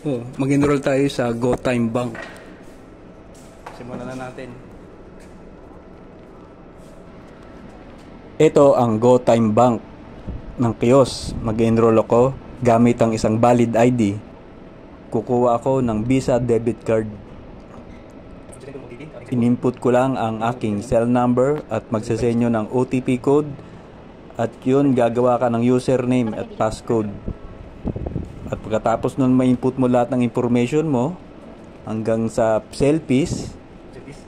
Oh, mag-enroll tayo sa GoTime Bank. Simulan na natin. Ito ang GoTime Bank ng Kios. Mag-enroll ako gamit ang isang valid ID. Kukuha ako ng Visa debit card. Inimput ko lang ang aking cell number at magsasenyo ng OTP code. At yun, gagawa ka ng username at passcode. At pagkatapos nun, ma-input mo lahat ng information mo hanggang sa selfies.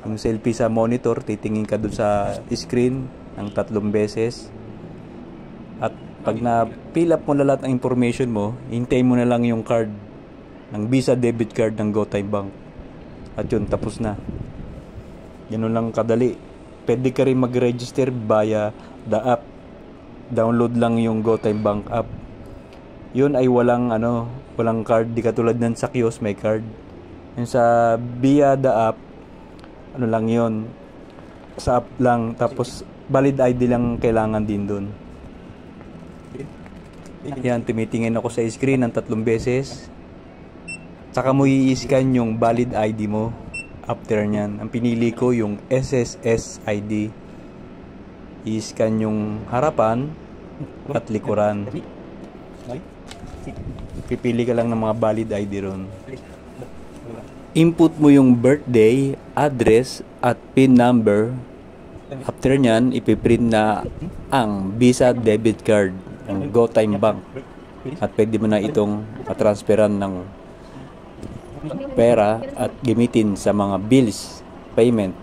Yung selfie sa monitor, titingin ka dun sa screen ng 3 beses. At pag na-fill up mo na lahat ng information mo, hintayin mo na lang yung card ng Visa debit card ng GoTime Bank. At yun, tapos na. Ganun lang kadali. Pwede ka rin mag-register via the app. Download lang yung GoTime Bank app. Yun ay walang card, di katulad ng sa Kios may card. Yung sa via the app, lang yun, sa app lang, tapos valid ID lang kailangan din dun. Yan, tumitingin ako sa screen ng 3 beses, saka mo i-scan yung valid ID mo. After nyan, ang pinili ko yung SSS ID. I-scan yung harapan at likuran. Pipili ka lang ng mga valid ID ron. Input mo yung birthday, address, at PIN number. After nyan, ipiprint na ang Visa debit card ng GoTime Bank. At pwede mo na itong matransferan ng pera at gamitin sa mga bills, payment.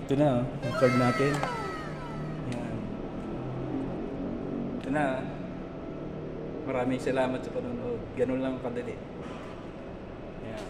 Ito na, ang card natin. Yan. Ito na. Maraming salamat sa panonood. Ganun lang kadali. Yan.